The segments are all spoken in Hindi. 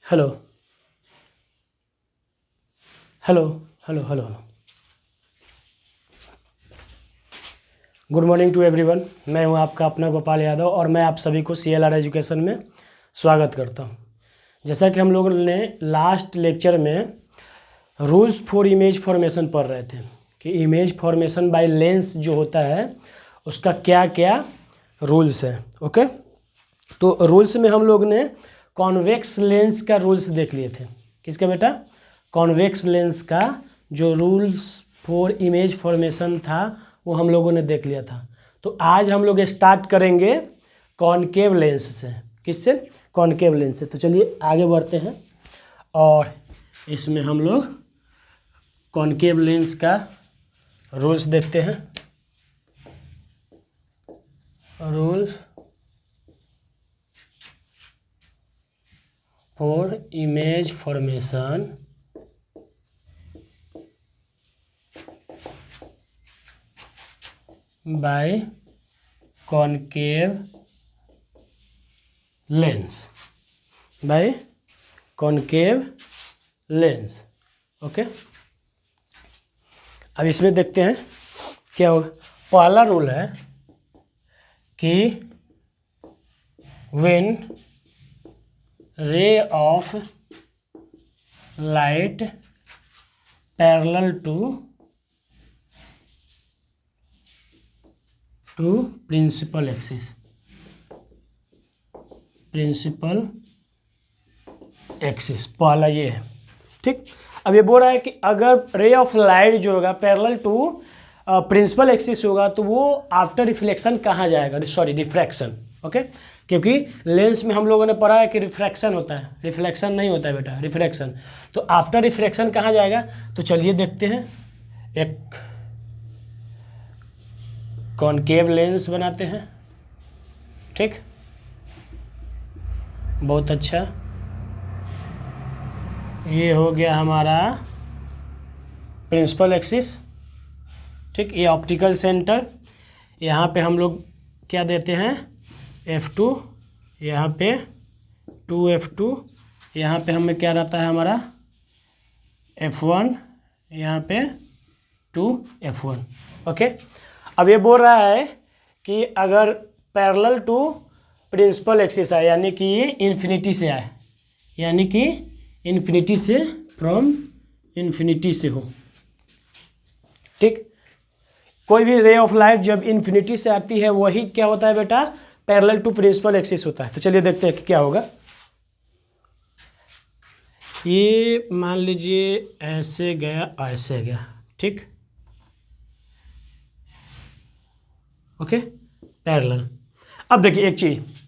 Hello hello hello hello hello. Good morning to everyone. मैं हूं आपका अपना गोपाल यादव और मैं आप सभी को CLR एजुकेशन में स्वागत करता हूं। जैसा कि हम लोगों ने लास्ट लेक्चर में रूल्स फॉर इमेज फॉर्मेशन पढ़ रहे थे कि इमेज फॉर्मेशन बाय लेंस जो होता है उसका क्या क्या रूल्स है। ओके, तो रूल्स में हम लोग ने कॉन्वेक्स लेंस का रूल्स देख लिए थे। किसका बेटा? कॉन्वेक्स लेंस का जो रूल्स फॉर इमेज फॉर्मेशन था वो हम लोगों ने देख लिया था। तो आज हम लोग स्टार्ट करेंगे कॉनकेव लेंस से। किससे? कॉनकेव लेंस से। तो चलिए आगे बढ़ते हैं और इसमें हम लोग कॉनकेव लेंस का रूल्स देखते हैं। Rules for image formation by concave lens. By concave lens. Okay, अब इसमें देखते हैं क्या होगा। पहला रूल है कि when ray of light parallel to principal axis. Principal axis पहला ये है। ठीक, अब ये बोल रहा है कि अगर रे ऑफ लाइट जो होगा पैरेलल टू प्रिंसिपल एक्सिस होगा तो वो आफ्टर रिफ्लेक्शन कहाँ जाएगा? Sorry, refraction. ओके, क्योंकि लेंस में हम लोगों ने पढ़ा है कि रिफ्रैक्शन होता है, रिफ्लेक्शन नहीं होता है बेटा, रिफ्रैक्शन। तो आफ्टर रिफ्रैक्शन कहाँ जाएगा? तो चलिए देखते हैं। एक कॉनकेव लेंस बनाते हैं। ठीक, बहुत अच्छा। ये हो गया हमारा प्रिंसिपल एक्सिस। ठीक, ये ऑप्टिकल सेंटर। यहाँ पे हम लोग क्या देते हैं? F2, यहाँ पे 2F2, यहाँ पे हमें क्या रहता है हमारा F1, यहाँ पे 2F1। ओके, अब ये बोल रहा है कि अगर पैरेलल टू प्रिंसिपल एक्सिस आए, यानी कि ये इन्फिनिटी से आए, यानी कि इन्फिनिटी से, फ्रॉम इन्फिनिटी से हो। ठीक, कोई भी रे ऑफ लाइट जब इन्फिनिटी से आती है वही क्या होता है बेटा? पैरेलल टू प्रिंसिपल एक्सिस होता है। तो चलिए देखते हैं कि क्या होगा। ये मान लीजिए ऐसे गया, ऐसे गया। ठीक, ओके, पैरेलल। अब देखिए एक चीज,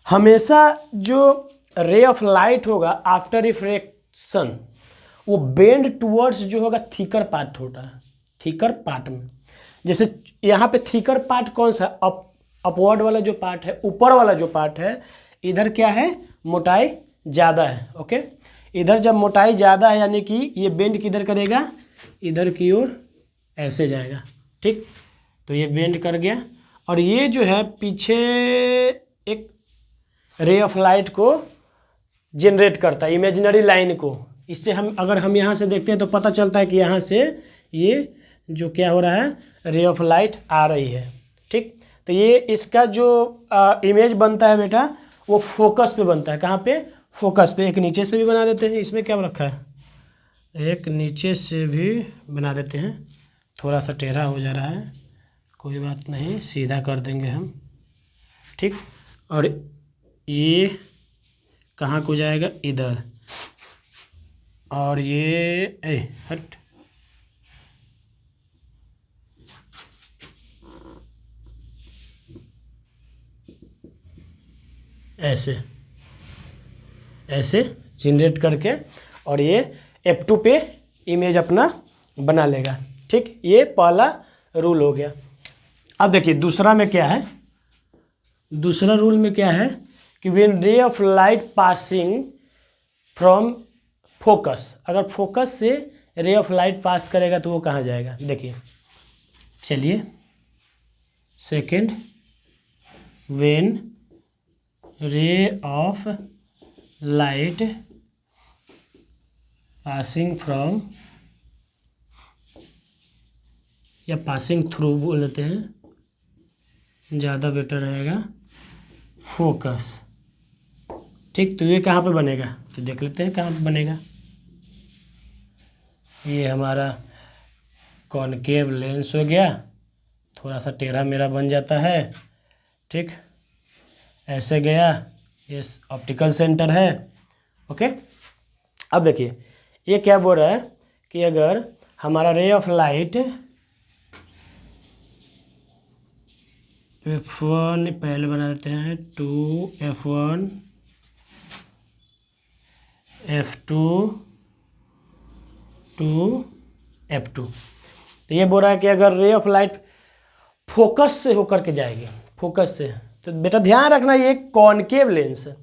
हमेशा जो रे ऑफ लाइट होगा आफ्टर रिफ्रैक्शन वो बेंड टूवर्ड्स जो होगा थिकर पार्ट होता है, थिकर पार्ट में। जैसे यहाँ पे थिकर पार्ट कौन सा? अपवर्ड वाला जो पार्ट है, ऊपर वाला जो पार्ट है, इधर क्या है? मोटाई ज़्यादा है। ओके, इधर जब मोटाई ज़्यादा है यानी कि ये बेंड किधर करेगा? इधर की ओर ऐसे जाएगा। ठीक, तो ये बेंड कर गया और ये जो है पीछे एक रे ऑफ लाइट को जनरेट करता है, इमेजिनरी लाइन को। इससे हम अगर हम यहाँ से देखते हैं तो पता चलता है कि यहाँ से ये जो क्या हो रहा है, रे ऑफ लाइट आ रही है। ठीक, तो ये इसका जो इमेज बनता है बेटा वो फोकस पे बनता है। कहाँ पे? फोकस पे। एक नीचे से भी बना देते हैं, इसमें क्या रखा है, एक नीचे से भी बना देते हैं। थोड़ा सा टेढ़ा हो जा रहा है, कोई बात नहीं, सीधा कर देंगे हम। ठीक, और ये कहाँ को जाएगा? इधर। और ये हट, ऐसे ऐसे जनरेट करके और ये F2 पे इमेज अपना बना लेगा। ठीक, ये पहला रूल हो गया। अब देखिए दूसरा में क्या है। दूसरा रूल में क्या है कि when ray of light passing from focus, अगर फोकस से रे ऑफ लाइट पास करेगा तो वो कहाँ जाएगा? देखिए, चलिए second, when ray of light passing from या पासिंग थ्रू बोल देते हैं, ज़्यादा बेटर रहेगा, फोकस। ठीक, तो ये कहाँ पे बनेगा, तो देख लेते हैं कहाँ पे बनेगा। ये हमारा कॉनकेव लेंस हो गया, थोड़ा सा टेढ़ा मेरा बन जाता है। ठीक, ऐसे गया, ये ऑप्टिकल सेंटर है। ओके, अब देखिए ये क्या बोल रहा है कि अगर हमारा रे ऑफ लाइट F1 पहले बना देते हैं, 2 F1 F2 2 F2, तो ये बोल रहा है कि अगर रे ऑफ लाइट फोकस से होकर के जाएगी, फोकस से, तो बेटा ध्यान रखना ये कॉनकेव लेंस है।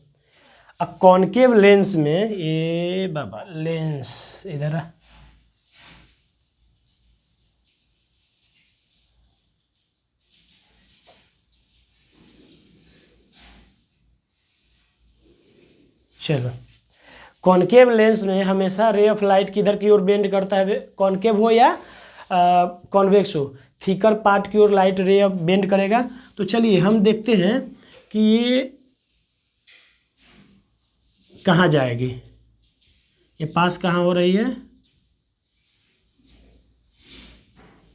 अब कॉनकेव लेंस में ये बाबा लेंस इधर है, चलो कॉनकेव लेंस में हमेशा रे ऑफ लाइट किधर की ओर बेंड करता है, कॉनकेव हो या कॉन्वेक्स हो, थिकर पार्ट की ओर लाइट रे ऑफ बेंड करेगा। तो चलिए हम देखते हैं कि ये कहाँ जाएगी, ये पास कहाँ हो रही है,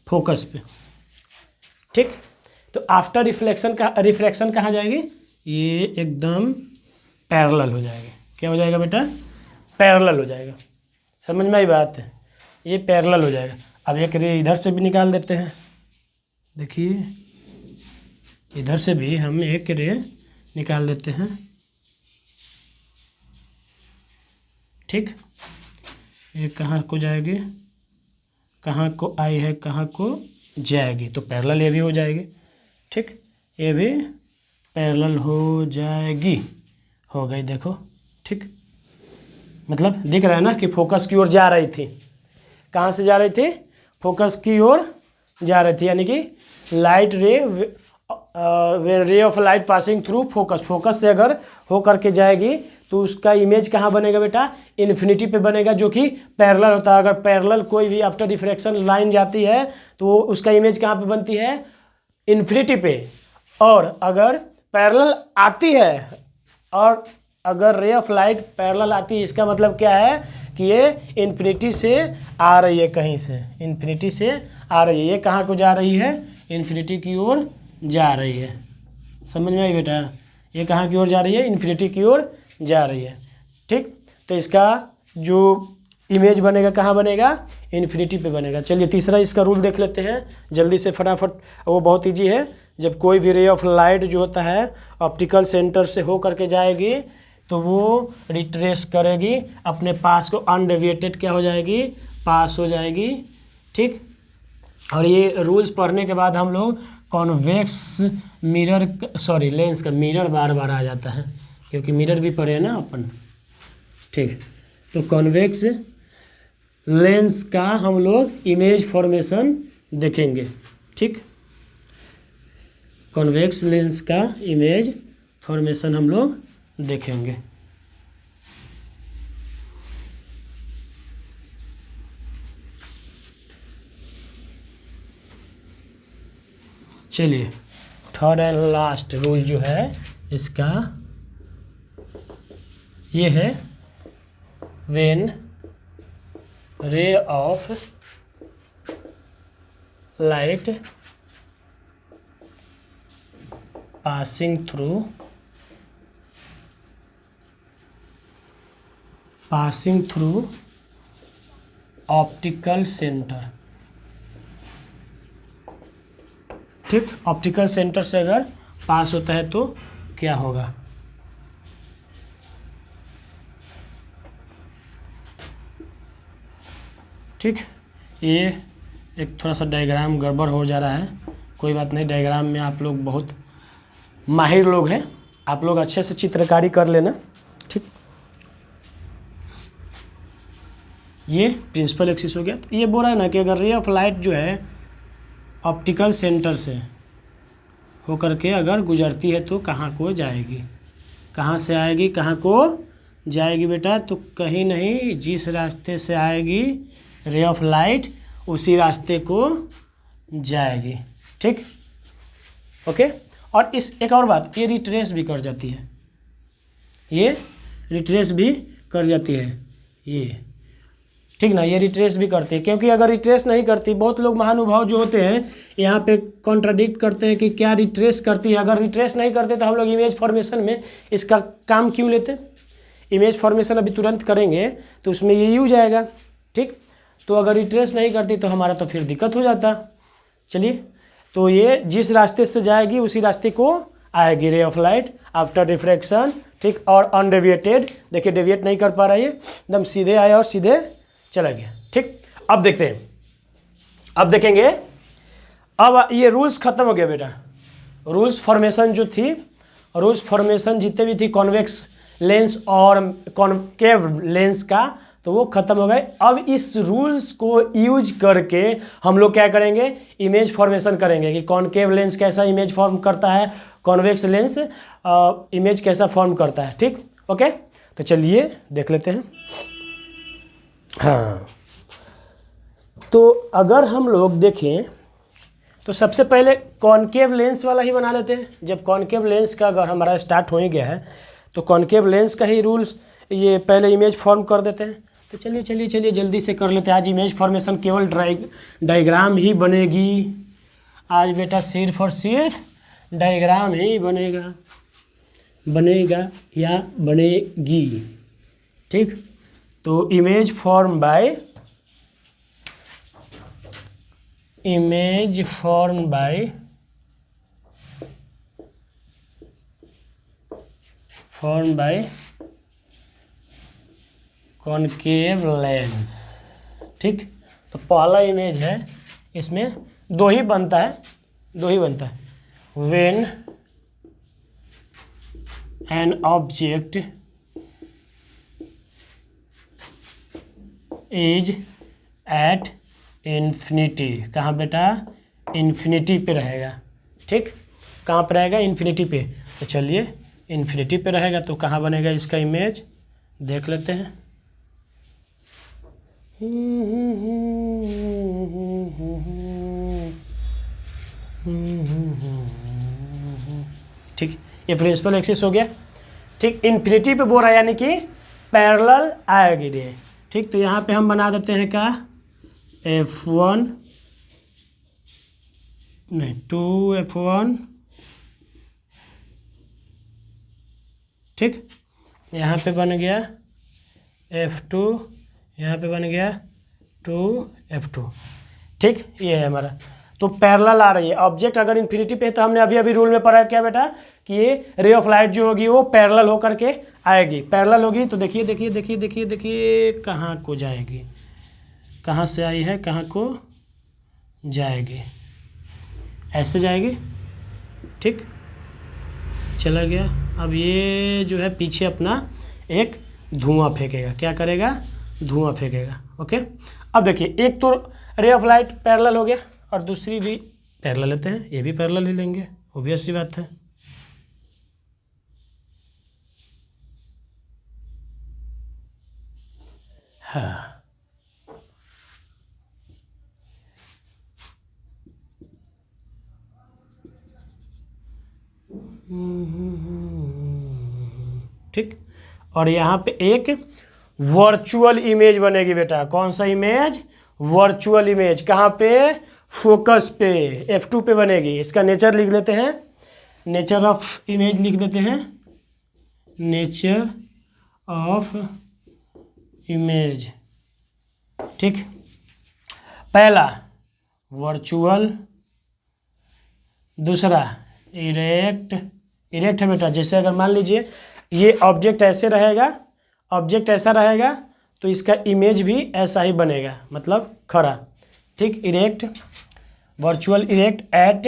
फोकस पे। ठीक, तो आफ्टर रिफ्लेक्शन कहाँ जाएगी, ये एकदम पैरेलल हो जाएगी। क्या हो जाएगा बेटा, पैरेलल हो जाएगा। समझ में आई बात है, ये पैरेलल हो जाएगा। अब एक रे इधर से भी निकाल देते हैं, देखिए इधर से भी हम एक रे निकाल देते हैं। ठीक, ये कहाँ को जाएगी, कहाँ को आई है, कहाँ को जाएगी, तो पैरेलल ये भी हो जाएगी। ठीक, ये भी पैरेलल हो जाएगी, हो गई देखो। ठीक, मतलब दिख रहा है ना कि फोकस की ओर जा रही थी, कहाँ से जा रही थी, फोकस की ओर जा रही थी, यानी कि लाइट रे of light passing through focus, focus से अगर हो करके जाएगी तो उसका इमेज कहाँ बनेगा बेटा, इन्फिनिटी पे बनेगा, जो कि पैरेलल होता है। अगर पैरेलल कोई भी आफ्टर रिफ्रैक्शन लाइन जाती है तो उसका इमेज कहाँ पे बनती है, इन्फिनिटी पे। और अगर पैरेलल आती है, और अगर रे ऑफ लाइट पैरेलल आती है, इसका मतलब क्या है कि ये इन्फिनिटी से आ रही है, कहीं से इन्फिनिटी से आ रही है। ये कहाँ को जा रही है, इन्फिनिटी की ओर जा रही है। समझ में आई बेटा, ये कहाँ की ओर जा रही है, इन्फिनिटी की ओर जा रही है। ठीक, तो इसका जो इमेज बनेगा कहाँ बनेगा, इन्फिनिटी पे बनेगा। चलिए तीसरा इसका रूल देख लेते हैं जल्दी से फटाफट, वो बहुत ईजी है। जब कोई भी रे ऑफ लाइट जो होता है ऑप्टिकल सेंटर से हो करके जाएगी तो वो रिट्रेस करेगी अपने पास को, अनडेविएटेड क्या हो जाएगी, पास हो जाएगी। ठीक, और ये रूल्स पढ़ने के बाद हम लोग कॉन्वेक्स मिरर, सॉरी लेंस का मिरर बार बार आ जाता है, क्योंकि मिरर भी पढ़े ना अपन। ठीक, तो कॉन्वेक्स लेंस का हम लोग इमेज फॉर्मेशन देखेंगे। ठीक, कॉन्वेक्स लेंस का इमेज फॉर्मेशन हम लोग देखेंगे। चलिए थर्ड एंड लास्ट रूल जो है इसका ये है, when ray of light passing through optical centre. ठीक, ऑप्टिकल सेंटर से अगर पास होता है तो क्या होगा, ठीक, ये एक थोड़ा सा डायग्राम गड़बड़ हो जा रहा है, कोई बात नहीं, डायग्राम में आप लोग बहुत माहिर लोग हैं, आप लोग अच्छे से चित्रकारी कर लेना। ठीक, ये प्रिंसिपल एक्सिस हो गया। तो ये बोल रहा है ना कि अगर रे ऑफ लाइट जो है ऑप्टिकल सेंटर से होकर के अगर गुजरती है तो कहाँ को जाएगी, कहाँ से आएगी, कहाँ को जाएगी बेटा, तो कहीं नहीं, जिस रास्ते से आएगी रे ऑफ लाइट उसी रास्ते को जाएगी। ठीक, ओके। और इस एक और बात, ये रिट्रेस भी कर जाती है, ये रिट्रेस भी कर जाती है ये, ठीक ना, ये रिट्रेस भी करती है। क्योंकि अगर रिट्रेस नहीं करती, बहुत लोग महानुभाव जो होते हैं यहाँ पे कॉन्ट्राडिक्ट करते हैं कि क्या रिट्रेस करती है। अगर रिट्रेस नहीं करते तो हम लोग इमेज फॉर्मेशन में इसका काम क्यों लेते? इमेज फॉर्मेशन अभी तुरंत करेंगे तो उसमें ये यूज आएगा। ठीक, तो अगर रिट्रेस नहीं करती तो हमारा तो फिर दिक्कत हो जाता। चलिए, तो ये जिस रास्ते से जाएगी उसी रास्ते को आएगी रे ऑफ लाइट आफ्टर रिफ्रैक्शन। ठीक, और अनडेविएटेड, देखिए डेविएट नहीं कर पा रहा है, एकदम सीधे आया और सीधे चला गया। ठीक, अब देखते हैं, अब देखेंगे, अब ये रूल्स खत्म हो गया बेटा। रूल्स फॉर्मेशन जो थी, रूल्स फॉर्मेशन जितने भी थी कॉन्वेक्स लेंस और कॉनकेव लेंस का, तो वो खत्म हो गए। अब इस रूल्स को यूज करके हम लोग क्या करेंगे, इमेज फॉर्मेशन करेंगे कि कॉनकेव लेंस कैसा इमेज फॉर्म करता है, कॉन्वेक्स लेंस इमेज कैसा फॉर्म करता है। ठीक, ओके, तो चलिए देख लेते हैं। हाँ, तो अगर हम लोग देखें तो सबसे पहले कॉनकेव लेंस वाला ही बना लेते हैं। जब कॉनकेव लेंस का अगर हमारा स्टार्ट हो ही गया है तो कॉनकेव लेंस का ही रूल्स ये पहले इमेज फॉर्म कर देते हैं। तो चलिए जल्दी से कर लेते हैं। आज इमेज फॉर्मेशन केवल डायग्राम ही बनेगी। आज बेटा सिर्फ और सिर्फ डायग्राम ही बनेगा या बनेगी। ठीक, तो image form by concave lens. ठीक, तो पहला इमेज है, इसमें दो ही बनता है। When an object is at infinity. कहाँ बेटा? इन्फिनिटी पे रहेगा। ठीक, कहाँ पे रहेगा? इन्फिनिटी पे। तो चलिए, इन्फिनिटी पे रहेगा तो कहाँ बनेगा इसका इमेज, देख लेते हैं। ठीक, ये प्रिंसिपल एक्सिस हो गया। ठीक, इन्फिनिटी पे बोल रहा है यानी कि पैरेलल आएगी ये। ठीक, तो यहाँ पे हम बना देते हैं क्या, F1 नहीं 2F1। ठीक, यहाँ पे बन गया F2, यहाँ पे बन गया 2F2। ठीक, ये है हमारा। तो पैरेलल आ रही है। ऑब्जेक्ट अगर इन्फिनिटी पे है तो हमने अभी रूल में पढ़ा है क्या बेटा, कि ये रे ऑफ लाइट जो होगी वो पैरेलल होकर के आएगी। पैरेलल होगी तो देखिए कहाँ को जाएगी, कहाँ से आई है, कहाँ को जाएगी, ऐसे जाएगी। ठीक, चला गया। अब ये जो है पीछे अपना एक धुआं फेंकेगा। क्या करेगा? धुआं फेंकेगा। ओके, अब देखिए, एक तो रे ऑफ लाइट पैरेलल हो गया और दूसरी भी पैरेलल लेते हैं, ये भी पैरेलल ही लेंगे, ऑब्वियस सी बात है। हाँ, ठीक, और यहाँ पे एक वर्चुअल इमेज बनेगी बेटा। कौन सा इमेज? Virtual image. कहाँ पे? फोकस पे, F2 पे बनेगी। इसका नेचर लिख लेते हैं, नेचर ऑफ इमेज लिख देते हैं, नेचर ऑफ इमेज। ठीक, पहला वर्चुअल, दूसरा इरेक्ट। इरेक्ट है बेटा, जैसे अगर मान लीजिए ये ऑब्जेक्ट ऐसे रहेगा, ऑब्जेक्ट ऐसा रहेगा तो इसका इमेज भी ऐसा ही बनेगा, मतलब खड़ा। ठीक, erect, virtual erect eight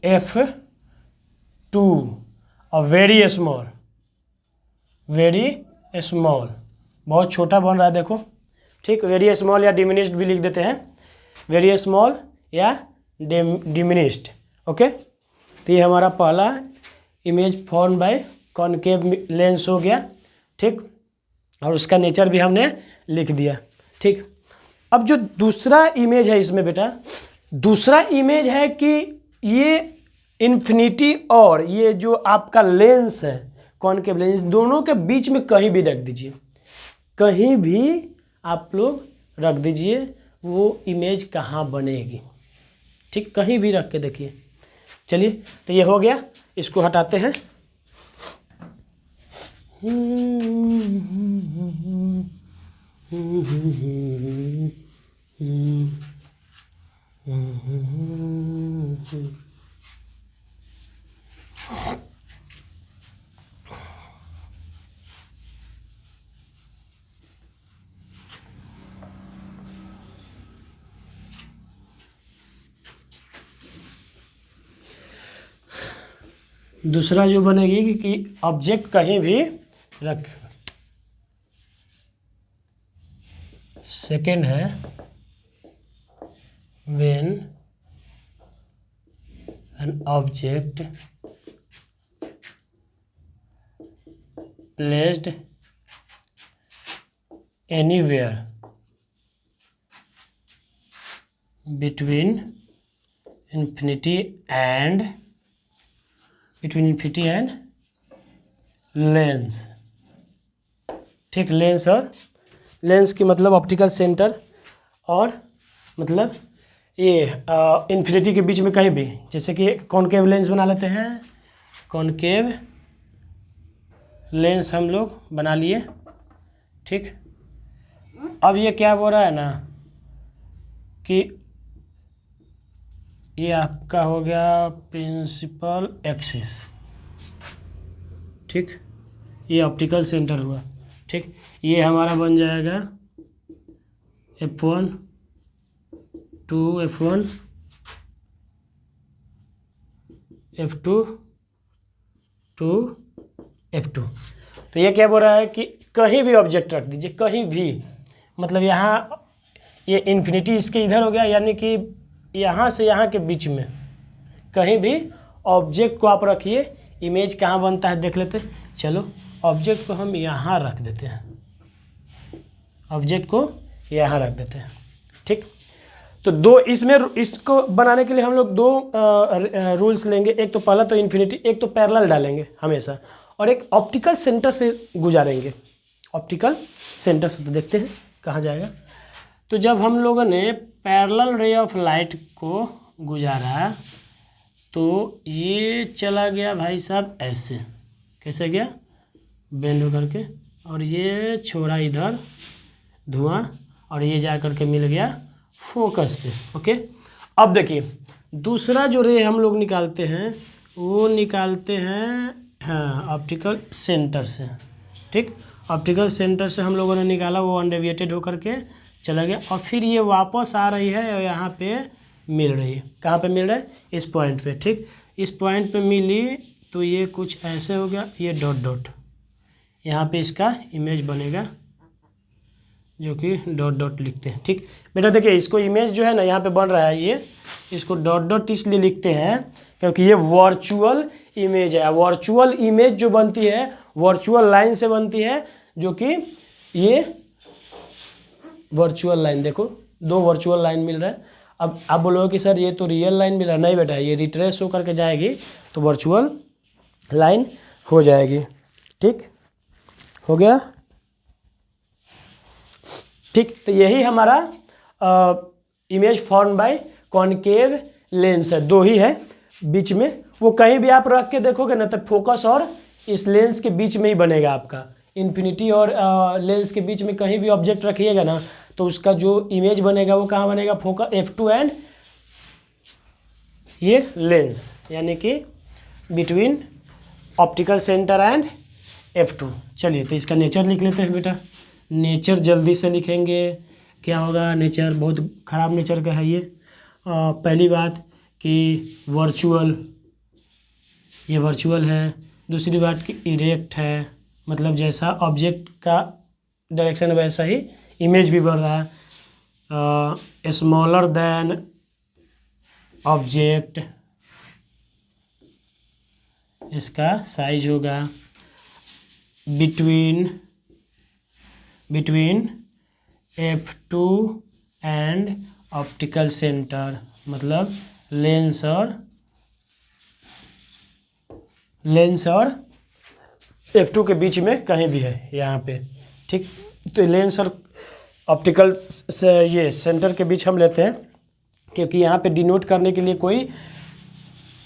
F2 और वेरी स्मॉल, बहुत छोटा बन रहा है देखो। ठीक, वेरी स्मॉल या डिमिनिश्ड भी लिख देते हैं, वेरी स्मॉल या डिमिनिश्ड। ओके, तो ये हमारा पहला image form by concave lens हो गया। ठीक, और उसका नेचर भी हमने लिख दिया। ठीक, अब जो दूसरा इमेज है इसमें बेटा, दूसरा इमेज है कि ये इन्फिनिटी और ये जो आपका लेंस है कॉनकेव लेंस, दोनों के बीच में कहीं भी रख दीजिए, कहीं भी आप लोग रख दीजिए, वो इमेज कहाँ बनेगी। ठीक, कहीं भी रख के देखिए। चलिए, तो ये हो गया, इसको हटाते हैं। दूसरा जो बनेगी कि ऑब्जेक्ट कहीं भी रख, सेकेंड है when an object placed anywhere between infinity and lens. ठीक, लेंस और लेंस की मतलब ऑप्टिकल सेंटर, और मतलब ये इन्फिनिटी के बीच में कहीं भी, जैसे कि कॉनकेव लेंस बना लेते हैं, कॉनकेव लेंस हम लोग बना लिए। ठीक, अब ये क्या बोल रहा है ना कि ये आपका हो गया प्रिंसिपल एक्सिस। ठीक, ये ऑप्टिकल सेंटर हुआ। ठीक, ये हमारा बन जाएगा F1 2 F1 F2 2 F2। तो ये क्या बोल रहा है कि कहीं भी ऑब्जेक्ट रख दीजिए, कहीं भी, मतलब यहाँ ये इन्फिनिटी इसके इधर हो गया, यानी कि यहाँ से यहाँ के बीच में कहीं भी ऑब्जेक्ट को आप रखिए। इमेज कहाँ बनता है देख लेते। चलो, ऑब्जेक्ट को हम यहाँ रख देते हैं, ऑब्जेक्ट को यहाँ रख देते हैं। ठीक, तो दो इसमें, इसको बनाने के लिए हम लोग दो रूल्स लेंगे। एक तो पहला तो इन्फिनिटी, एक तो पैरेलल डालेंगे हमेशा, और एक ऑप्टिकल सेंटर से गुजारेंगे। ऑप्टिकल सेंटर से तो देखते हैं कहाँ जाएगा। तो जब हम लोगों ने पैरेलल रे ऑफ लाइट को गुजारा तो ये चला गया भाई साहब ऐसे, कैसे गया, बेंड होकर के, और ये छोड़ा इधर धुआं, और ये जा कर के मिल गया फोकस पे। ओके, अब देखिए दूसरा जो रे हम लोग निकालते हैं वो निकालते हैं, हाँ, ऑप्टिकल सेंटर से। ठीक, ऑप्टिकल सेंटर से हम लोगों ने निकाला, वो अनडेविएटेड होकर के चला गया, और फिर ये वापस आ रही है और यहाँ पे मिल रही है। कहाँ पे मिल रहा है, इस पॉइंट पे। ठीक, इस पॉइंट पे मिली तो ये कुछ ऐसे हो गया, ये डॉट डॉट, यहाँ पे इसका इमेज बनेगा, जो कि डॉट डॉट लिखते हैं। ठीक बेटा, देखिए इसको इमेज जो है ना यहाँ पे बन रहा है, ये इसको डॉट डॉट इसलिए लिखते हैं क्योंकि ये वर्चुअल इमेज है। वर्चुअल इमेज जो बनती है वर्चुअल लाइन से बनती है, जो कि ये वर्चुअल लाइन, देखो दो वर्चुअल लाइन मिल रहा है। अब आप बोलोगे कि सर ये तो रियल लाइन मिल रहा है। नहीं बेटा, ये रिट्रेस होकर के जाएगी तो वर्चुअल लाइन हो जाएगी। ठीक, हो गया। ठीक, तो यही हमारा image form by concave lens है। दो ही है बीच में, वो कहीं भी आप रख के देखोगे ना तो फोकस और इस लेंस के बीच में ही बनेगा आपका। इन्फिनिटी और लेंस के बीच में कहीं भी ऑब्जेक्ट रखिएगा ना तो उसका जो इमेज बनेगा वो कहाँ बनेगा, फोकस F2 एंड ये लेंस, यानी कि between optical centre and F2। चलिए, तो इसका नेचर लिख लेते हैं बेटा। नेचर जल्दी से लिखेंगे, क्या होगा, नेचर बहुत ख़राब नेचर का है ये। पहली बात कि वर्चुअल, ये वर्चुअल है। दूसरी बात कि इरेक्ट है, मतलब जैसा ऑब्जेक्ट का डायरेक्शन वैसा ही इमेज भी बन रहा है। स्मॉलर देन ऑब्जेक्ट, इसका साइज होगा between between F2 and optical centre, मतलब लेंस और F2 के बीच में कहीं भी है यहाँ पे, ठीक। तो लेंस और ऑप्टिकल से ये सेंटर के बीच हम लेते हैं, क्योंकि यहाँ पे डिनोट करने के लिए कोई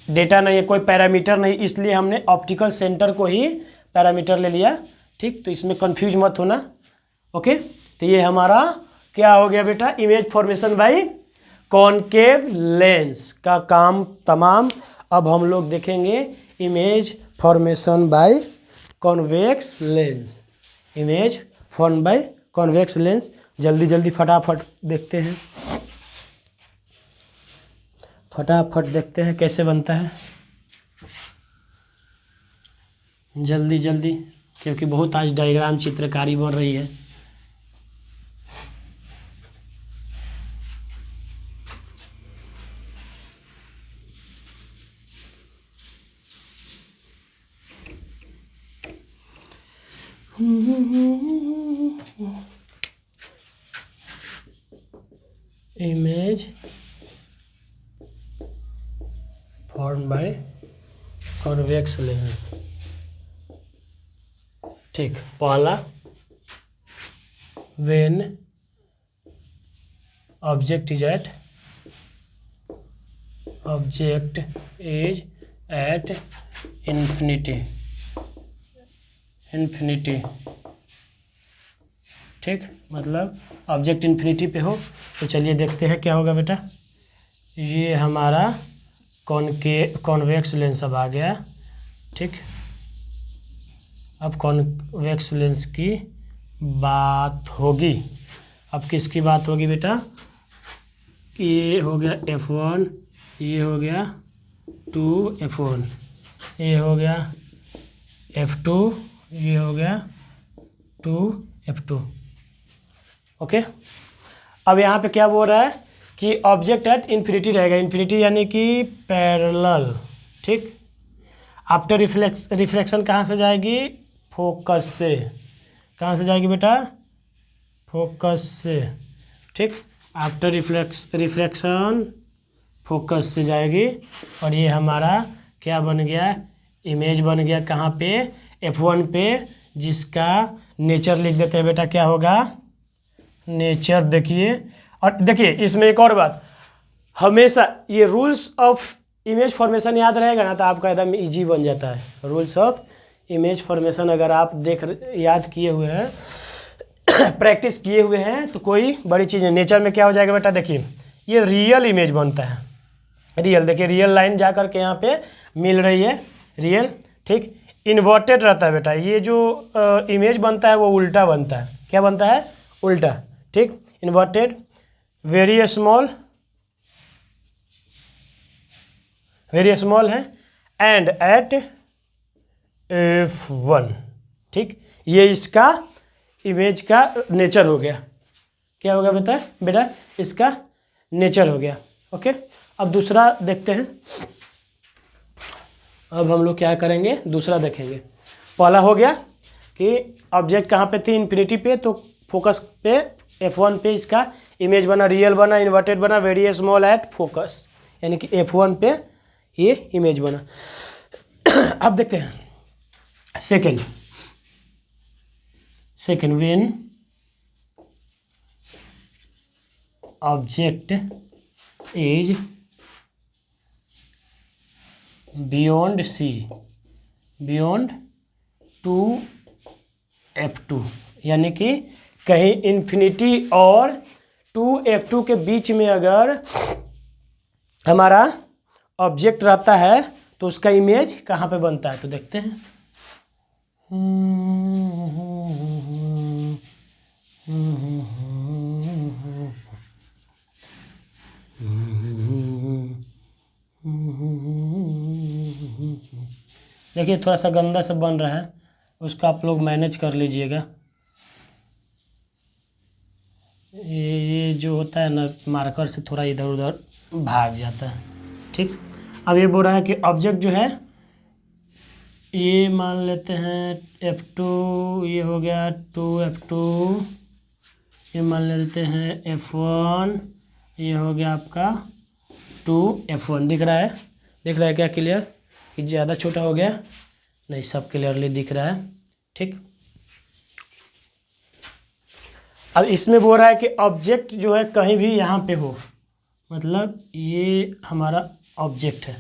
डेटा नहीं है, कोई पैरामीटर नहीं, इसलिए हमने ऑप्टिकल सेंटर को ही पैरामीटर ले लिया, ठीक। तो इसमें कंफ्यूज मत होना, ओके। तो ये हमारा क्या हो गया बेटा, image formation by concave lens का काम तमाम। अब हम लोग देखेंगे image formation by convex lens, image form by convex lens. जल्दी जल्दी फटाफट देखते हैं, फटाफट देखते हैं कैसे बनता है, जल्दी जल्दी, क्योंकि बहुत आज डायग्राम चित्रकारी बन रही है। Image form by convex lens, ठीक। पहला, when object is at infinity, ठीक, मतलब ऑब्जेक्ट इन्फिनिटी पे हो। तो चलिए देखते हैं क्या होगा बेटा। ये हमारा कॉन्वेक्स लेंस अब आ गया, ठीक। अब कॉन्वेक्स लेंस की बात होगी। अब किसकी बात होगी बेटा, ये हो गया F1, ये हो गया 2F1, ये हो गया F2, ये हो गया 2F2, ओके। अब यहाँ पे क्या बोल रहा है कि ऑब्जेक्ट एट इन्फिनिटी रहेगा, इन्फिनिटी यानी कि पैरेलल, ठीक। आफ्टर रिफ्लेक्शन कहाँ से जाएगी, फोकस से। कहाँ से जाएगी बेटा, फोकस से, ठीक। आफ्टर रिफ्लेक्शन फोकस से जाएगी। और ये हमारा क्या बन गया, इमेज बन गया कहाँ पे, F1 पे, जिसका नेचर लिख देते हैं बेटा। क्या होगा, नेचर। देखिए, और देखिए इसमें एक और बात, हमेशा ये रूल्स ऑफ इमेज फॉर्मेशन याद रहेगा ना, तो आपका एकदम इजी बन जाता है। रूल्स ऑफ इमेज फॉर्मेशन अगर आप याद किए हुए हैं प्रैक्टिस किए हुए हैं, तो कोई बड़ी चीज़ है। नेचर में क्या हो जाएगा बेटा, देखिए ये रियल इमेज बनता है, रियल। देखिए रियल लाइन जा कर के यहाँ पे मिल रही है, रियल, ठीक। इन्वर्टेड रहता है बेटा, ये जो इमेज बनता है वो उल्टा बनता है। क्या बनता है, उल्टा, ठीक। इन्वर्टेड, वेरी स्मॉल है, एंड एट F1, ठीक। ये इसका इमेज का नेचर हो गया। क्या हो गया बेटा, इसका नेचर हो गया, ओके। अब दूसरा देखते हैं। अब हम लोग क्या करेंगे, दूसरा देखेंगे। पहला हो गया कि ऑब्जेक्ट कहाँ पे थी, इन्फिनिटी पे, तो फोकस पे F1 पे इसका इमेज बना, रियल बना, इन्वर्टेड बना, वेरी स्मॉल एट फोकस, यानी कि F1 पे ये इमेज बना। अब देखते हैं second, when object is beyond beyond 2F2, यानी कि कहीं इन्फिनिटी और 2F2 के बीच में अगर हमारा ऑब्जेक्ट रहता है, तो उसका इमेज कहाँ पे बनता है, तो देखते हैं। देखिए थोड़ा सा गंदा सा बन रहा है, उसको आप लोग मैनेज कर लीजिएगा। ये जो होता है ना, मार्कर से थोड़ा इधर उधर भाग जाता है, ठीक। अब ये बोल रहा है कि ऑब्जेक्ट जो है ये मान लेते हैं F2, ये हो गया 2F2, ये मान लेते हैं F1, ये हो गया आपका 2F1। दिख रहा है क्या क्लियर कि ज़्यादा छोटा हो गया? नहीं, सब क्लियरली दिख रहा है। ठीक, अब इसमें बोल रहा है कि ऑब्जेक्ट जो है कहीं भी यहाँ पे हो, मतलब ये हमारा ऑब्जेक्ट है।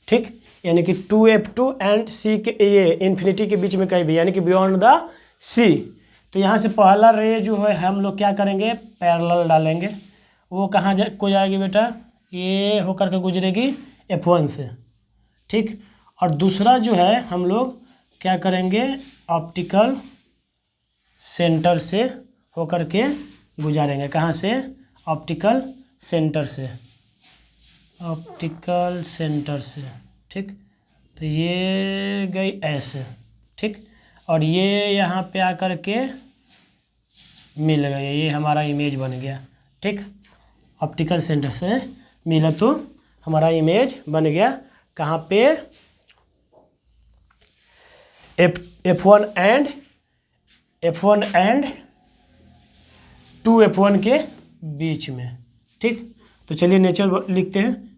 ठीक, यानी कि 2F2 एंड C के ये इन्फिनिटी के बीच में कहीं भी, यानी कि बियॉन्ड द C। तो यहाँ से पहला रे जो है हम लोग क्या करेंगे, पैरेलल डालेंगे। वो कहाँ को जाएगी बेटा? ये होकर के गुजरेगी F1 से। ठीक, और दूसरा जो है हम लोग क्या करेंगे, ऑप्टिकल सेंटर से होकर के गुजारेंगे। कहाँ से? ऑप्टिकल सेंटर से, ऑप्टिकल सेंटर से। ठीक, तो ये गई ऐसे। ठीक, और ये यहाँ पे आकर के मिल गया, ये हमारा इमेज बन गया। ठीक, ऑप्टिकल सेंटर से मिला तो हमारा इमेज बन गया। कहाँ पे? F1 एंड 2F1 के बीच में। ठीक, तो चलिए नेचर लिखते हैं,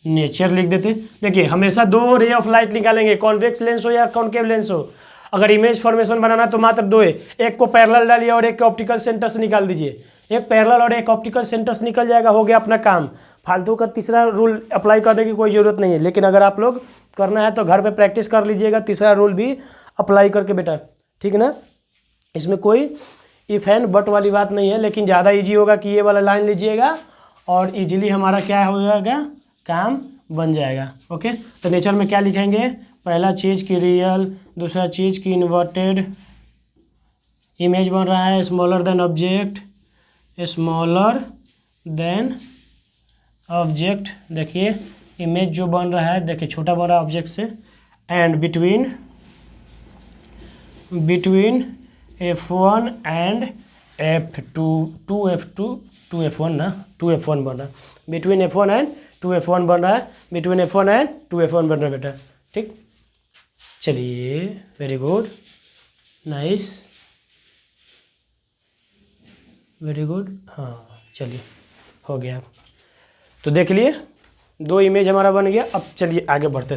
नेचर लिख देते हैं। देखिए, हमेशा दो रे ऑफ लाइट निकालेंगे, कॉन्वेक्स लेंस हो या कॉनकेव लेंस हो। अगर इमेज फॉर्मेशन बनाना तो मात्र दो है, एक को पैरेलल डालिए और एक को ऑप्टिकल सेंटर से निकाल दीजिए। एक पैरेलल और एक ऑप्टिकल सेंटर से निकल जाएगा, हो गया अपना काम। फालतू का तीसरा रूल अप्लाई करने की कोई ज़रूरत नहीं है, लेकिन अगर आप लोग करना है तो घर पे प्रैक्टिस कर लीजिएगा, तीसरा रूल भी अप्लाई करके बेटा। ठीक है ना, इसमें कोई इफ एंड बट वाली बात नहीं है, लेकिन ज़्यादा इजी होगा कि ये वाला लाइन लीजिएगा और इजीली हमारा क्या हो जाएगा, काम बन जाएगा। ओके, तो नेचर में क्या लिखेंगे? पहला चीज़ की रियल, दूसरा चीज़ की इन्वर्टेड। इमेज बन रहा है smaller than object, smaller than object. देखिए इमेज जो बन रहा है, देखिए छोटा बन रहा है ऑब्जेक्ट से। And between F1 and F2, 2F1 ना, 2F1 बन रहा है। बिटवीन F1 एंड 2F1 बन रहा है, बिटवीन F1 एंड 2F1 बन रहा है बेटा। ठीक, चलिए, very good, nice, very good. हाँ, चलिए हो गया। तो देख लिए, दो इमेज हमारा बन गया। अब चलिए आगे बढ़ते,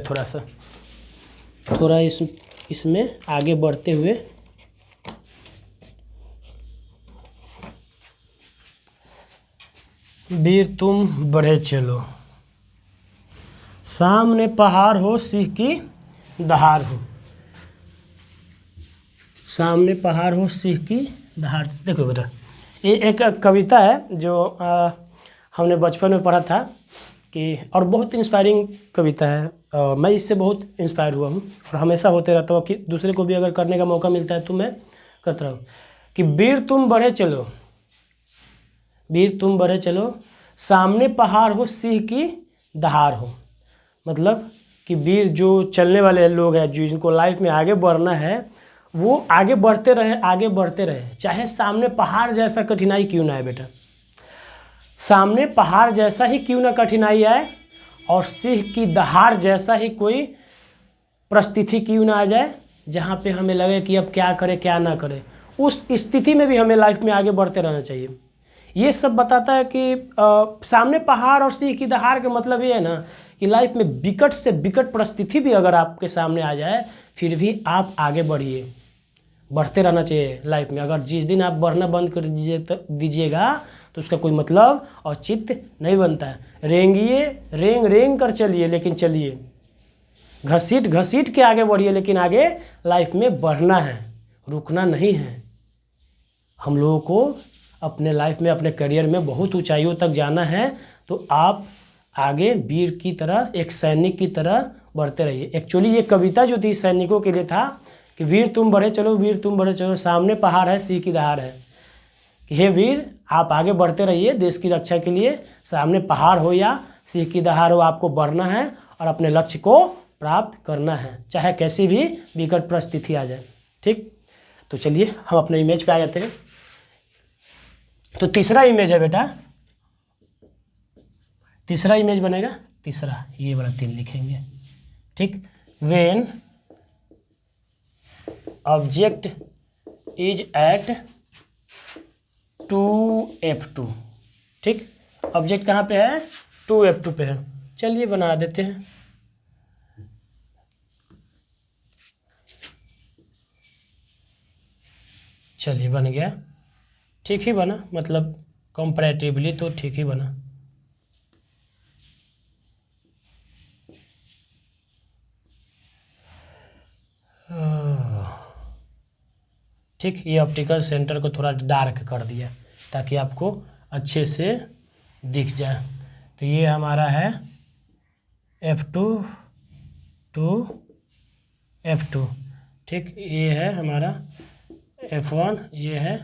थोड़ा इसमें आगे बढ़ते हुए वीर तुम बढ़े चलो, सामने पहाड़ हो सीख की दहाड़ हो। सामने पहाड़ हो सीख की दहाड़। देखो बेटा, ये एक कविता है जो हमने बचपन में पढ़ा था कि, और बहुत इंस्पायरिंग कविता है। मैं इससे बहुत इंस्पायर हुआ हूँ और हमेशा होते रहता हूँ कि दूसरे को भी अगर करने का मौका मिलता है तो मैं करता रहूँ। कि वीर तुम बढ़े चलो, वीर तुम बढ़े चलो, सामने पहाड़ हो सिंह की दहाड़ हो। मतलब कि वीर जो चलने वाले लोग हैं, जो जिनको लाइफ में आगे बढ़ना है, वो आगे बढ़ते रहे, आगे बढ़ते रहे, चाहे सामने पहाड़ जैसा कठिनाई क्यों ना आए बेटा। सामने पहाड़ जैसा ही क्यों ना कठिनाई आए और सिंह की दहाड़ जैसा ही कोई परिस्थिति क्यों ना आ जाए, जहाँ पे हमें लगे कि अब क्या करें क्या ना करें, उस स्थिति में भी हमें लाइफ में आगे बढ़ते रहना चाहिए। ये सब बताता है कि सामने पहाड़ और सिंह की दहाड़ का मतलब ये है ना कि लाइफ में विकट से विकट परिस्थिति भी अगर आपके सामने आ जाए, फिर भी आप आगे बढ़िए, बढ़ते रहना चाहिए लाइफ में। अगर जिस दिन आप बढ़ना बंद कर दीजिएगा तो उसका कोई मतलब और चित्त नहीं बनता है। रेंगिए, रेंग रेंग कर चलिए, लेकिन चलिए, घसीट घसीट के आगे बढ़िए, लेकिन आगे लाइफ में बढ़ना है, रुकना नहीं है। हम लोगों को अपने लाइफ में, अपने करियर में बहुत ऊंचाइयों तक जाना है, तो आप आगे वीर की तरह, एक सैनिक की तरह बढ़ते रहिए। एक्चुअली ये कविता जो थी सैनिकों के लिए था कि वीर तुम बढ़े चलो, वीर तुम बढ़े चलो, सामने पहाड़ है सिंह की दहाड़ है। कि हे वीर, आप आगे बढ़ते रहिए देश की रक्षा के लिए, सामने पहाड़ हो या सिंह की दहाड़ हो, आपको बढ़ना है और अपने लक्ष्य को प्राप्त करना है, चाहे कैसी भी विकट परिस्थिति आ जाए। ठीक, तो चलिए हम अपने इमेज पे आ जाते हैं। तो तीसरा इमेज है बेटा, तीसरा इमेज बनेगा, तीसरा ये वाला 3 लिखेंगे। ठीक, when object is eight 2f2। ठीक, ऑब्जेक्ट कहाँ पे है? 2f2 पे है। चलिए बना देते हैं। चलिए बन गया, ठीक ही बना, मतलब कंपैरेटिवली तो ठीक ही बना। ठीक, ये ऑप्टिकल सेंटर को थोड़ा डार्क कर दिया ताकि आपको अच्छे से दिख जाए। तो ये हमारा है f2 to f2। ठीक, ये है हमारा f1, ये है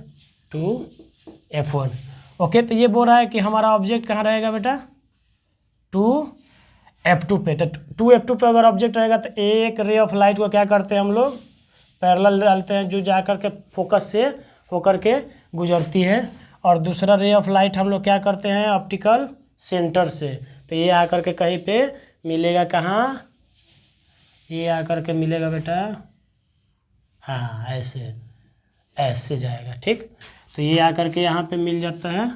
2f1। ओके, तो ये बोल रहा है कि हमारा ऑब्जेक्ट कहाँ रहेगा बेटा? 2f2 पे। तो 2f2 पे अगर ऑब्जेक्ट रहेगा तो एक रे ऑफ लाइट को क्या करते हैं हम लोग? पैरेलल डालते हैं, जो जा कर के फोकस से होकर के गुजरती है। और दूसरा रे ऑफ लाइट हम लोग क्या करते हैं? ऑप्टिकल सेंटर से। तो ये आकर के कहीं पे मिलेगा, कहाँ? ये आकर के मिलेगा बेटा, हाँ ऐसे, ऐसे जाएगा। ठीक, तो ये आकर के यहाँ पे मिल जाता है।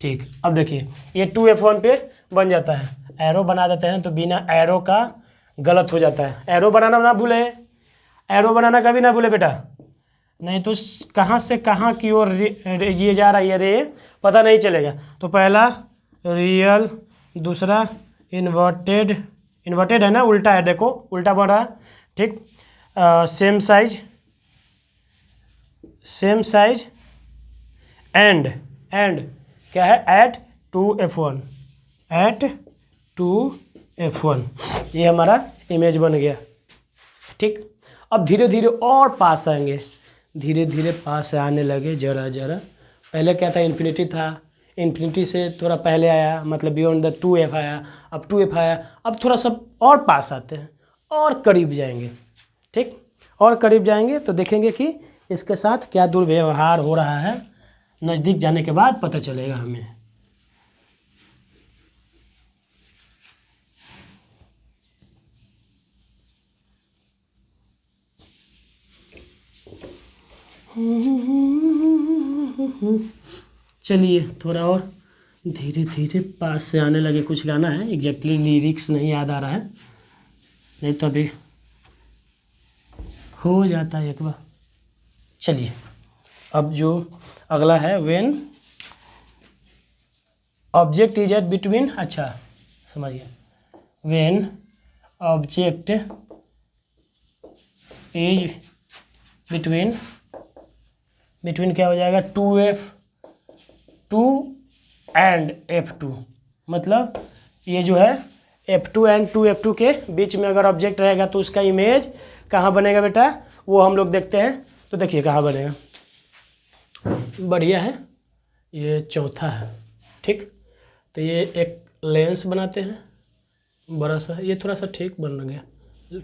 ठीक, अब देखिए ये 2f1 पे बन जाता है। एरो बना देते हैं, तो बिना एरो का गलत हो जाता है। एरो बनाना ना भूले, एरो बनाना कभी ना भूले बेटा, नहीं तो कहाँ से कहाँ की ओर ये जा रहा है ये रे पता नहीं चलेगा। तो पहला रियल, दूसरा इन्वर्टेड, इन्वर्टेड है ना, उल्टा है, देखो उल्टा बन रहा है। ठीक, same size, same size and क्या है? At 2f1, at 2f1। ये हमारा इमेज बन गया। ठीक, अब धीरे धीरे और पास आएंगे, धीरे धीरे पास आने लगे जरा जरा। पहले क्या था? इन्फिनिटी था, इन्फिनिटी से थोड़ा पहले आया, मतलब बियॉन्ड द 2f आया, अब 2f आया। अब थोड़ा सा और पास आते हैं, और करीब जाएंगे। ठीक, और करीब जाएंगे तो देखेंगे कि इसके साथ क्या दुर्व्यवहार हो रहा है। नज़दीक जाने के बाद पता चलेगा हमें। चलिए थोड़ा और धीरे धीरे पास से आने लगे। कुछ गाना है, एग्जैक्टली लिरिक्स नहीं याद आ रहा है, नहीं तो अभी हो जाता है एक बार। चलिए अब जो अगला है, when object is at between, अच्छा समझ गया, when object is between, between क्या हो जाएगा? 2f2 and f2। मतलब ये जो है f2 एंड 2f2 के बीच में अगर ऑब्जेक्ट रहेगा तो उसका इमेज कहाँ बनेगा बेटा? वो हम लोग देखते हैं। तो देखिए कहाँ बनेगा, बढ़िया है, ये चौथा है। ठीक, तो ये एक लेंस बनाते हैं बड़ा सा, ये थोड़ा सा ठीक बन गया,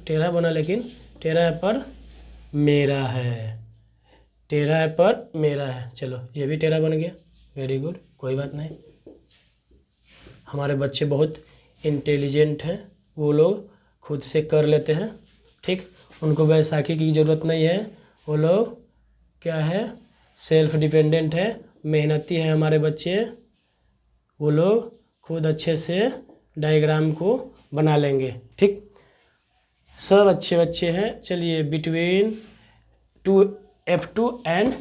टेढ़ा बना, लेकिन टेढ़ा है पर मेरा है, टेढ़ा है पर मेरा है। चलो ये भी टेढ़ा बन गया, वेरी गुड, कोई बात नहीं। हमारे बच्चे बहुत इंटेलिजेंट हैं, वो लोग खुद से कर लेते हैं। ठीक, उनको बैसाखी की ज़रूरत नहीं है, वो लोग क्या है? सेल्फ डिपेंडेंट है, मेहनती हैं हमारे बच्चे। वो लोग खुद अच्छे से डायग्राम को बना लेंगे। ठीक, सब अच्छे बच्चे हैं। चलिए बिटवीन 2f2 एंड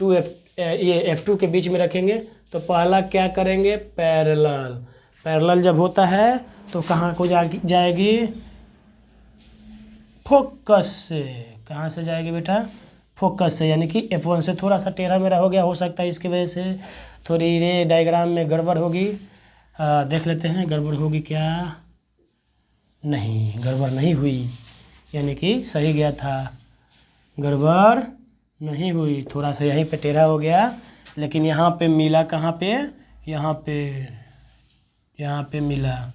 2f, ये f2 के बीच में रखेंगे। तो पहला क्या करेंगे? पैरेलल। पैरेलल जब होता है तो कहाँ को जाएगी? फोकस से। कहाँ से जाएगी बेटा? फोकस से, यानी कि f1 से थोड़ा सा टेढ़ा मेरा हो गया, हो सकता है इसकी वजह से थोड़ी रे डायग्राम में गड़बड़ होगी। देख लेते हैं गड़बड़ होगी क्या? नहीं, गड़बड़ नहीं हुई, यानी कि सही गया था, गड़बड़ नहीं हुई। थोड़ा सा यहीं पे टेढ़ा हो गया, लेकिन यहाँ पे मिला, कहाँ पे? यहाँ पे मिला।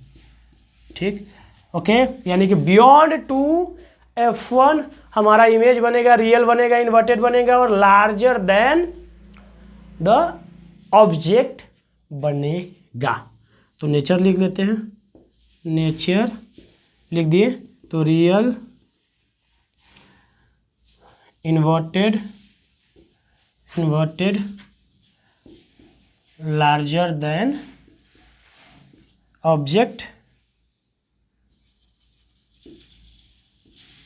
ठीक, ओके, यानी कि बियॉन्ड 2f1 हमारा इमेज बनेगा, रियल बनेगा, इन्वर्टेड बनेगा, और लार्जर देन द ऑब्जेक्ट बनेगा। तो नेचर लिख लेते हैं, नेचर लिख दिए। तो real inverted larger than object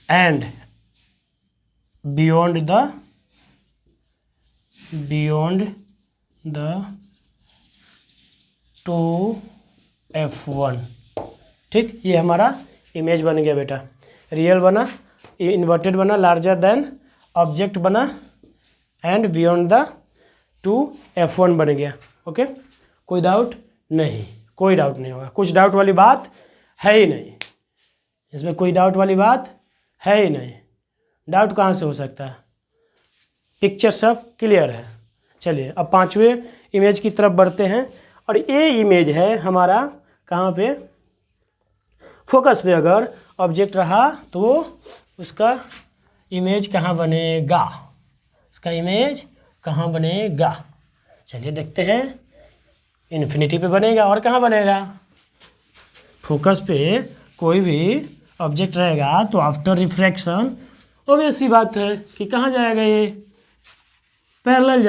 and beyond the 2f1। ठीक, ये हमारा इमेज बन गया बेटा। रियल बना, इन्वर्टेड बना, लार्जर देन ऑब्जेक्ट बना एंड बियॉन्ड द 2f1 बन गया। ओके, कोई डाउट नहीं, कोई डाउट नहीं होगा। कुछ डाउट वाली बात है ही नहीं इसमें, कोई डाउट वाली बात है ही नहीं। डाउट कहाँ से हो सकता है, पिक्चर सब क्लियर है। चलिए अब 5वें इमेज की तरफ बढ़ते हैं। और ये इमेज है हमारा कहाँ पे, फोकस पे अगर ऑब्जेक्ट रहा तो उसका इमेज कहाँ बनेगा, इसका इमेज कहाँ बनेगा। चलिए देखते हैं, इन्फिनिटी पे बनेगा। और कहाँ बनेगा, फोकस पे कोई भी ऑब्जेक्ट रहेगा तो आफ्टर रिफ्रैक्शन ऑब्वियस सी बात है कि कहाँ जाएगा, ये पैरेलल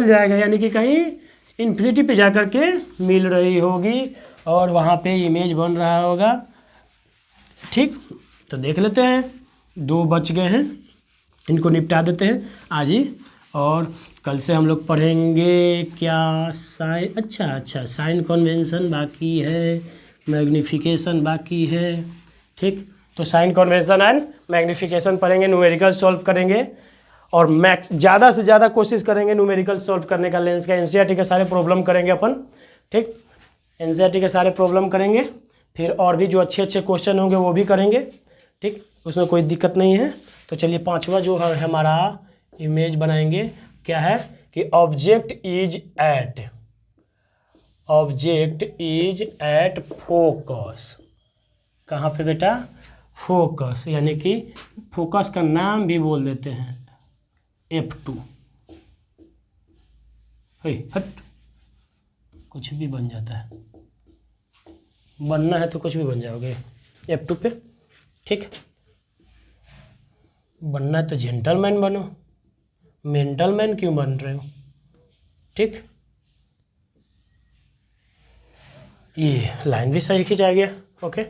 जाएगा, यानी कि कहीं इन्फिनिटी पे जा कर के मिल रही होगी और वहाँ पे इमेज बन रहा होगा। ठीक, तो देख लेते हैं, 2 बच गए हैं, इनको निपटा देते हैं आज ही। और कल से हम लोग पढ़ेंगे क्या, साइन, अच्छा साइन कन्वेंशन बाकी है, मैग्नीफिकेशन बाकी है। ठीक, तो साइन कन्वेंशन एंड मैग्नीफिकेशन पढ़ेंगे, न्यूमेरिकल सॉल्व करेंगे और मैक्स ज़्यादा से ज़्यादा कोशिश करेंगे न्यूमेरिकल सॉल्व करने का। लेंस का एनसीईआरटी के सारे प्रॉब्लम करेंगे अपन। ठीक, एनसीईआरटी के सारे प्रॉब्लम करेंगे, फिर और भी जो अच्छे क्वेश्चन होंगे वो भी करेंगे। ठीक, उसमें कोई दिक्कत नहीं है। तो चलिए 5वां जो है हमारा इमेज बनाएंगे, क्या है कि ऑब्जेक्ट इज एट फोकस। कहाँ पे बेटा, फोकस, यानी कि फोकस का नाम भी बोल देते हैं F2। हट, कुछ भी बन जाता है, बनना है तो कुछ भी बन जाओगे F2 पे। ठीक, बनना है तो जेंटलमैन बनो, मेंटलमैन क्यों बन रहे हो। ठीक, ये लाइन भी सही खिंचा गया। ओके,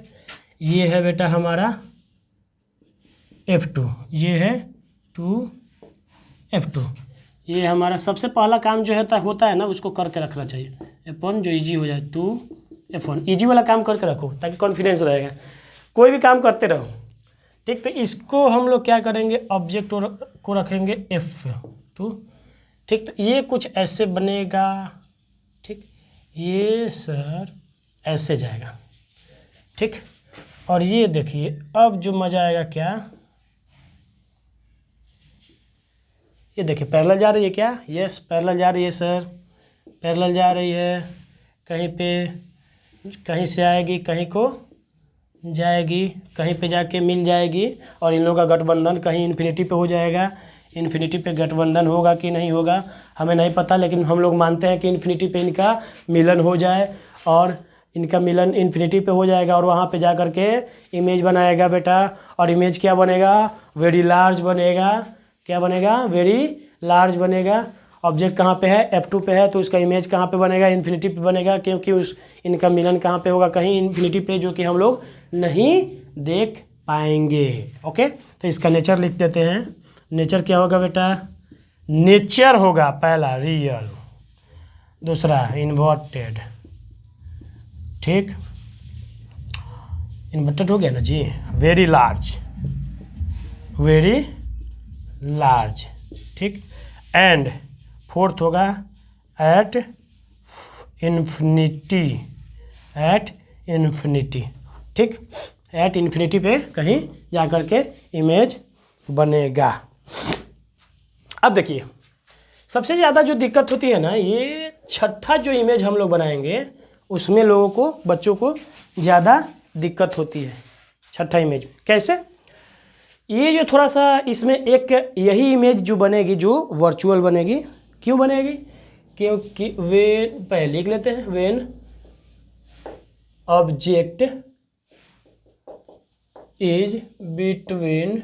ये है बेटा हमारा F2, ये है 2F2। ये हमारा सबसे पहला काम जो होता है ना, उसको करके रखना चाहिए। F1 जो इजी हो जाए, 2F1 इजी वाला काम करके रखो ताकि कॉन्फिडेंस रहेगा, कोई भी काम करते रहो। ठीक, तो इसको हम लोग क्या करेंगे, ऑब्जेक्ट को रखेंगे F2। ठीक, तो ये कुछ ऐसे बनेगा। ठीक, ये सर ऐसे जाएगा। ठीक, और ये देखिए अब जो मज़ा आएगा क्या, ये देखिए पैरेलल जा रही है क्या, यस पैरेलल जा रही है सर, पैरेलल जा रही है। कहीं पे कहीं से आएगी, कहीं को जाएगी, कहीं पे जाके मिल जाएगी और इन लोगों का गठबंधन कहीं इन्फिनिटी पे हो जाएगा। इन्फिनिटी पे गठबंधन होगा कि नहीं होगा हमें नहीं पता, लेकिन हम लोग मानते हैं कि इन्फिनिटी पे इनका मिलन हो जाए और इनका मिलन इन्फिनिटी पे हो जाएगा और वहाँ पे जा कर के इमेज बनाएगा बेटा। और इमेज क्या बनेगा, वेरी लार्ज बनेगा। क्या बनेगा, वेरी लार्ज बनेगा। ऑब्जेक्ट कहाँ पे है, F2 पे है, तो उसका इमेज कहाँ पे बनेगा, इन्फिनिटी पे बनेगा, क्योंकि इनका मिलन कहाँ पे होगा, कहीं इन्फिनिटी पे, जो कि हम लोग नहीं देख पाएंगे। ओके, तो इसका नेचर लिख देते हैं। नेचर क्या होगा बेटा, नेचर होगा पहला रियल, दूसरा इन्वर्टेड। ठीक, इन्वर्टेड हो गया ना जी, वेरी लार्ज। ठीक, एंड फोर्थ होगा एट इन्फिनिटी। ठीक, एट इन्फिनिटी पे कहीं जा कर के इमेज बनेगा। अब देखिए सबसे ज़्यादा जो दिक्कत होती है ना, ये छठा जो इमेज हम लोग बनाएंगे उसमें लोगों को, बच्चों को ज़्यादा दिक्कत होती है। छठा इमेज कैसे, ये जो थोड़ा सा इसमें एक यही इमेज जो बनेगी, जो वर्चुअल बनेगी, क्यों बनेगी, क्योंकि पहले लिख लेते हैं, when object is between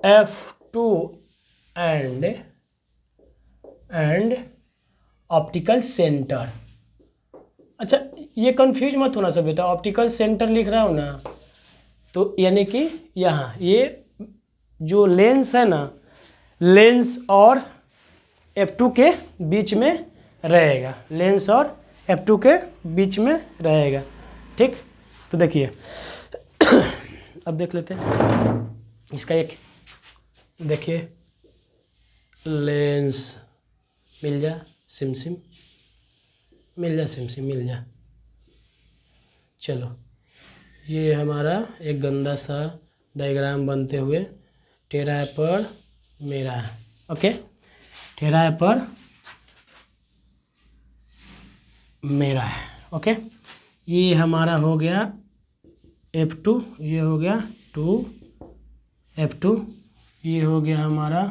F2 and optical centre. अच्छा, ये कंफ्यूज मत होना सब बेटा, ऑप्टिकल सेंटर लिख रहा हूँ ना, तो यानी कि यहाँ ये जो लेंस है ना, लेंस और F2 के बीच में रहेगा, लेंस और F2 के बीच में रहेगा। ठीक, तो देखिए अब देख लेते हैं इसका एक, देखिए लेंस मिल जा, सिम मिल जा, सिम मिल जा। चलो, ये हमारा एक गंदा सा डायग्राम बनते हुए टेढ़ा है पर मेरा है। ओके, टेढ़ा है पर मेरा है। ओके, ये हमारा हो गया F2, ये हो गया 2 F2, ये हो गया हमारा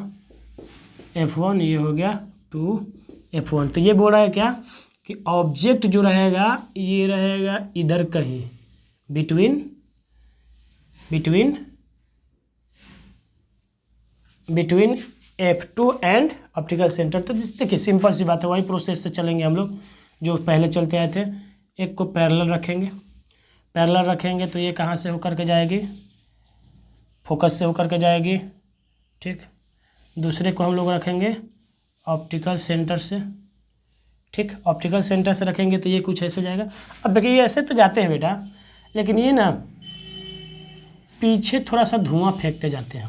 F1, ये हो गया 2 F1। तो ये बोल रहा है क्या कि ऑब्जेक्ट जो रहेगा ये रहेगा इधर कहीं between F2 and optical centre. तो देखिए सिंपल सी बात है, वही प्रोसेस से चलेंगे हम लोग जो पहले चलते आए थे। एक को पैरेलल रखेंगे तो ये कहाँ से होकर के जाएगी, फोकस से होकर के जाएगी। ठीक, दूसरे को हम लोग रखेंगे ऑप्टिकल सेंटर से। ठीक, ऑप्टिकल सेंटर से रखेंगे तो ये कुछ ऐसे जाएगा। अब देखिए ये ऐसे तो जाते हैं बेटा, लेकिन ये ना पीछे थोड़ा सा धुआं फेंकते जाते हैं,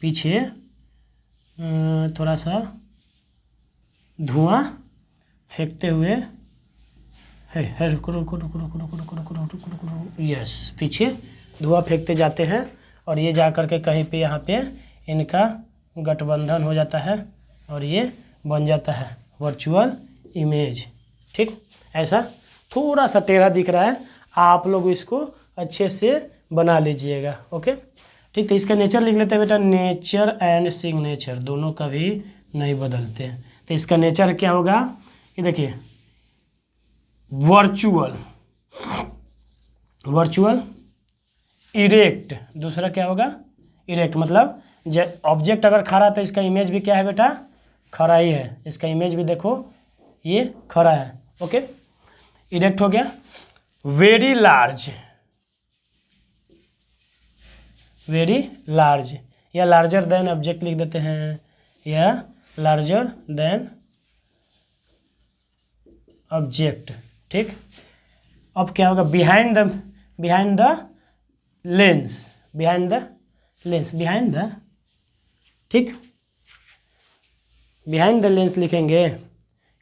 पीछे थोड़ा सा धुआं फेंकते हुए यस, पीछे धुआं फेंकते जाते हैं और ये जा कर के कहीं पे यहाँ पे इनका गठबंधन हो जाता है और ये बन जाता है वर्चुअल इमेज। ठीक, ऐसा थोड़ा सा टेढ़ा दिख रहा है, आप लोग इसको अच्छे से बना लीजिएगा। ओके, ठीक, तो इसका नेचर लिख लेते हैं बेटा, नेचर एंड सिग्नेचर दोनों कभी नहीं बदलते हैं। तो इसका नेचर क्या होगा, ये देखिए वर्चुअल इरेक्ट, दूसरा क्या होगा इरेक्ट, मतलब ऑब्जेक्ट अगर खड़ा है तो इसका इमेज भी क्या है बेटा, खड़ा ही है। इसका इमेज भी देखो ये खड़ा है। ओके, इरेक्ट हो गया। वेरी लार्ज या लार्जर देन ऑब्जेक्ट लिख देते हैं, या लार्जर देन ऑब्जेक्ट। ठीक, अब क्या होगा, बिहाइंड द लेंस, ठीक, बिहाइंड द लेंस लिखेंगे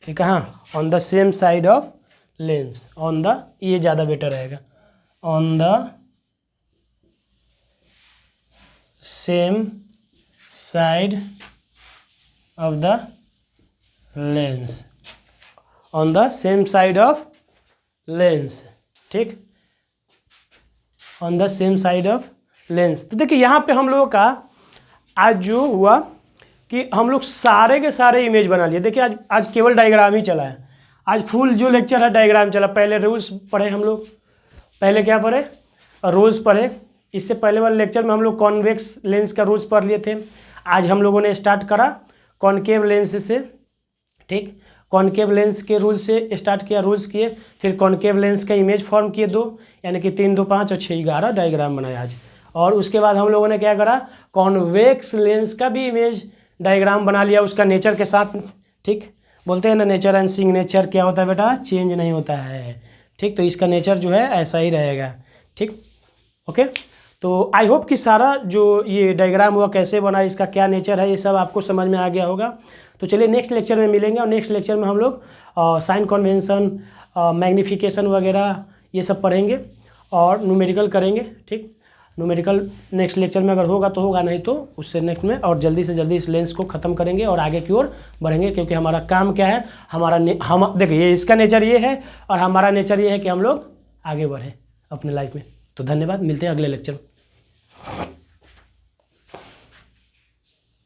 कि कहाँ, on the same side of lens, on the, ये ज़्यादा बेटर रहेगा, on the same side of the lens, on the same side of lens. ठीक, on the same side of lens. तो देखिए यहाँ पे हम लोगों का आज जो हुआ कि हम लोग सारे के सारे इमेज बना लिए। देखिए आज केवल डायग्राम ही चला है, आज फुल जो लेक्चर है डायग्राम चला। पहले रूल्स पढ़े हम लोग, पहले क्या पढ़े, रूल्स पढ़े। इससे पहले वाले लेक्चर में हम लोग कॉन्वेक्स लेंस का रूल्स पढ़ लिए थे। आज हम लोगों ने स्टार्ट करा कॉनकेव लेंस से। ठीक, कॉनकेव लेंस के रूल से स्टार्ट किया, रूल्स किए, फिर कॉनकेव लेंस का इमेज फॉर्म किए 2, यानी कि 3, 2, 5 और 6, 11 डायग्राम बनाया आज। और उसके बाद हम लोगों ने क्या करा, कॉन्वेक्स लेंस का भी इमेज डायग्राम बना लिया उसका नेचर के साथ। ठीक, बोलते हैं ना नेचर एंड सिग्नेचर क्या होता है बेटा, चेंज नहीं होता है। ठीक, तो इसका नेचर जो है ऐसा ही रहेगा। ठीक, ओके, तो आई होप कि सारा जो ये डायग्राम हुआ कैसे बना, इसका क्या नेचर है, ये सब आपको समझ में आ गया होगा। तो चलिए नेक्स्ट लेक्चर में मिलेंगे, और नेक्स्ट लेक्चर में हम लोग साइन कन्वेंशन, मैग्नीफिकेशन वगैरह ये सब पढ़ेंगे और न्यूमेरिकल करेंगे। ठीक, न्यूमेरिकल नेक्स्ट लेक्चर में अगर होगा तो होगा, नहीं तो उससे नेक्स्ट में, और जल्दी से जल्दी इस लेंस को ख़त्म करेंगे और आगे की ओर बढ़ेंगे। क्योंकि हमारा काम क्या है, हम देखिए इसका नेचर ये है और हमारा नेचर ये है कि हम लोग आगे बढ़ें अपने लाइफ में। तो धन्यवाद, मिलते हैं अगले लेक्चर में।